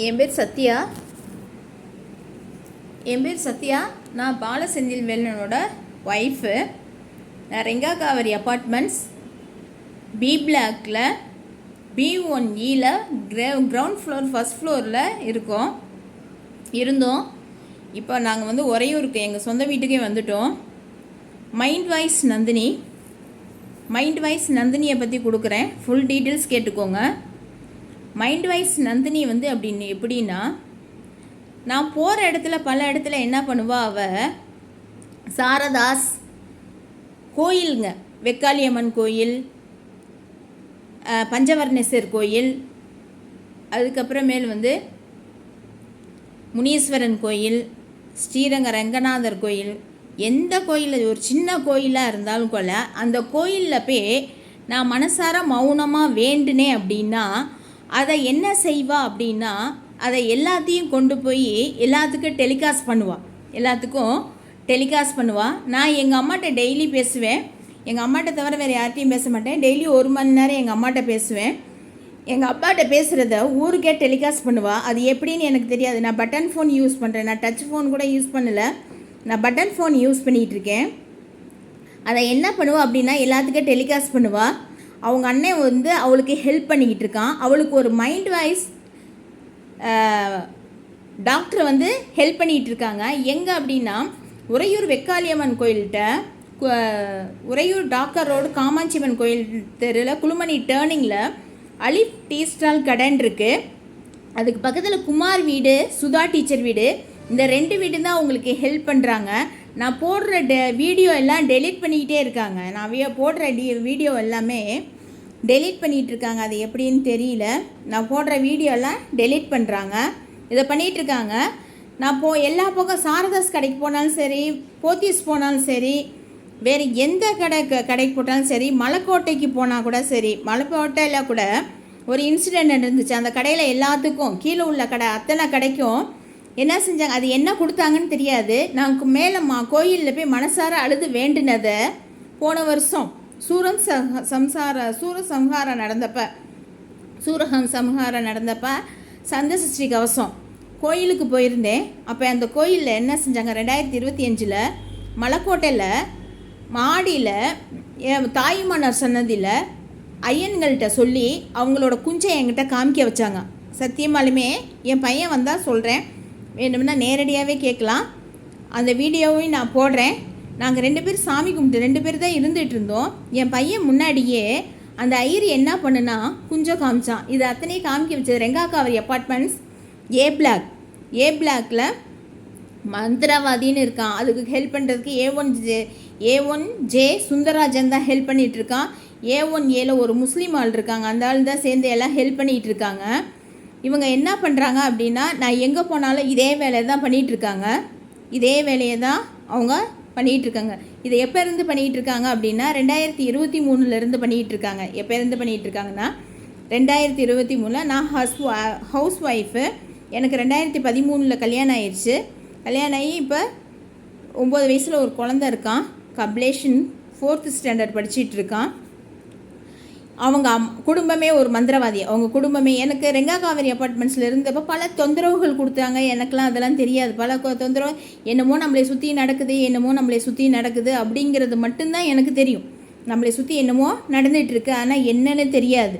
என் பேர் சத்யா. நான் பாலசெந்தில் வேலனோட ஒய்ஃபு. நான் ரெங்கா காவேரி அப்பார்ட்மெண்ட்ஸ் பி பிளாக்கில் B1E கிரவுண்ட் ஃப்ளோர் ஃபஸ்ட் ஃப்ளோரில் இருந்தோம். இப்போ நாங்கள் உறையூருக்கு எங்கள் சொந்த வீட்டுக்கே வந்துட்டோம். மைண்ட் வாய்ஸ் நந்தினியை பற்றி கொடுக்குறேன். ஃபுல் டீட்டெயில்ஸ் கேட்டுக்கோங்க. மைண்ட் வாய்ஸ் நந்தினி எப்படின்னா, நான் போகிற இடத்துல பல இடத்துல என்ன பண்ணுவா, சாரதாஸ் கோயிலுங்க, வெக்காளியம்மன் கோயில், பஞ்சவர்ணேஸ்வர் கோயில், அதுக்கப்புறமேல் முனீஸ்வரன் கோயில், ஸ்ரீரங்க ரங்கநாதர் கோயில், எந்த கோயில் ஒரு சின்ன கோயிலாக இருந்தாலும் கூட அந்த கோயிலில் போய் நான் மனசார மௌனமாக வேண்டுனேன் அப்படின்னா அதை என்ன செய்வா அப்படின்னா, அதை எல்லாத்தையும் கொண்டு போய் எல்லாத்துக்கும் டெலிகாஸ்ட் பண்ணுவாள். நான் எங்கள் அம்மாட்ட டெய்லி பேசுவேன். எங்கள் அம்மாட்ட தவிர வேறு யார்ட்டையும் பேச மாட்டேன். டெய்லி 1 மணி நேரம் எங்கள் அம்மாட்ட பேசுவேன். எங்கள் அப்பாட்ட பேசுகிறத ஊருக்கே டெலிகாஸ்ட் பண்ணுவாள். அது எப்படின்னு எனக்கு தெரியாது. நான் பட்டன் ஃபோன் யூஸ் பண்ணுறேன். நான் டச் ஃபோன் கூட யூஸ் பண்ணலை. நான் பட்டன் ஃபோன் யூஸ் பண்ணிகிட்ருக்கேன். அதை என்ன பண்ணுவாள் அப்படின்னா, எல்லாத்துக்கும் டெலிகாஸ்ட் பண்ணுவாள். அவங்க அண்ணன் அவளுக்கு ஹெல்ப் பண்ணிக்கிட்டு இருக்கான். அவளுக்கு ஒரு மைண்ட் வாய்ஸ் டாக்டர் ஹெல்ப் பண்ணிகிட்டு இருக்காங்க. எங்கே அப்படின்னா, உறையூர் வெக்காளியம்மன் கோயில்கிட்ட, உறையூர் டாக்டர் ரோடு காமாட்சியம்மன் கோயில் தெருவில் குளுமணி டேர்னிங்கில் அலிஃப் டீ ஸ்டால் கடன் இருக்குது. அதுக்கு பக்கத்தில் குமார் வீடு, சுதா டீச்சர் வீடு, இந்த 2 வீடு தான் அவங்களுக்கு ஹெல்ப் பண்ணுறாங்க. நான் போடுற வீடியோ எல்லாம் டெலீட் பண்ணிக்கிட்டே இருக்காங்க. நான் போடுற வீடியோ எல்லாமே டெலீட் பண்ணிகிட்ருக்காங்க. அது எப்படின்னு தெரியல. நான் போடுற வீடியோலாம் டெலீட் பண்ணுறாங்க. இதை பண்ணிகிட்ருக்காங்க. நான் எல்லா பக்கம் சாரதாஸ் கடைக்கு போனாலும் சரி, போத்தீஸ் போனாலும் சரி, வேறு எந்த கடைக்கு போட்டாலும் சரி, மலைக்கோட்டைக்கு போனால் கூட சரி, மலைக்கோட்டையில் கூட ஒரு இன்சிடெண்ட் இருந்துச்சு. அந்த கடையில் எல்லாத்துக்கும் கீழே உள்ள கடை அத்தனை கடைக்கும் என்ன செஞ்சாங்க, அது என்ன கொடுத்தாங்கன்னு தெரியாது. நாங்கள் மேலே கோயிலில் போய் மனசார அழுது வேண்டினதை போன வருஷம் சூரசம்ஹாரம் நடந்தப்ப சந்தசஷ்டி கவசம் கோயிலுக்கு போயிருந்தேன். அப்போ அந்த கோயிலில் என்ன செஞ்சாங்க, 2025 மலைக்கோட்டையில் மாடியில் தாயுமானார் சன்னதியில் ஐயன்கள்கிட்ட சொல்லி அவங்களோட குஞ்சை என்கிட்ட காமிக்க வச்சாங்க. சத்தியமாலுமே என் பையன் வந்தால் சொல்கிறேன், வேணும்னா நேரடியாகவே கேட்கலாம். அந்த வீடியோவையும் நான் போடுறேன். நாங்கள் 2 பேர் சாமி கும்பிட்டு 2 பேர் தான் இருந்துகிட்டு இருந்தோம். என் பையன் முன்னாடியே அந்த ஐயர் என்ன பண்ணுனா குஞ்சம் காமிச்சான். இது அத்தனையும் காமிக்க வச்சது ரெங்கா காவேரி அப்பார்ட்மெண்ட்ஸ் ஏ பிளாக்கில் மந்திரவாதின்னு இருக்கான். அதுக்கு ஹெல்ப் பண்ணுறதுக்கு A1J சுந்தரராஜன் தான் ஹெல்ப் பண்ணிகிட்ருக்கான். A1Aல ஒரு முஸ்லீம் ஆள் இருக்காங்க. அந்த ஆள் தான் சேர்ந்து எல்லாம் ஹெல்ப் பண்ணிகிட்டு இருக்காங்க. இவங்க என்ன பண்ணுறாங்க அப்படின்னா, நான் எங்கே போனாலும் இதே வேலையை தான் பண்ணிகிட்ருக்காங்க. இதே வேலையை தான் அவங்க பண்ணிகிட்ருக்காங்க. இதை எப்போ இருந்து பண்ணிகிட்ருக்காங்க அப்படின்னா, 2023 பண்ணிகிட்ருக்காங்க. எப்போ இருந்து பண்ணிகிட்ருக்காங்கன்னா, 2023 நான் ஹவுஸ் ஒய்ஃபு. எனக்கு 2013 கல்யாணம் ஆயிடுச்சு. கல்யாணம் ஆகி இப்போ 9 வயசில் ஒரு குழந்த இருக்கான். கப்லேஷன் 4th ஸ்டாண்டர்ட் படிச்சுட்டு இருக்கான். அவங்க குடும்பமே ஒரு மந்திரவாதி. அவங்க குடும்பமே எனக்கு ரெங்கா காவேரி அப்பார்ட்மெண்ட்ஸில் இருந்தப்போ பல தொந்தரவுகள் கொடுத்தாங்க. எனக்கெலாம் அதெல்லாம் தெரியாது. பல தொந்தரவு, என்னமோ நம்மளை சுற்றி நடக்குது அப்படிங்கிறது மட்டும்தான் எனக்கு தெரியும். நம்மளை சுற்றி என்னமோ நடந்துகிட்ருக்கு, ஆனால் என்னன்னு தெரியாது.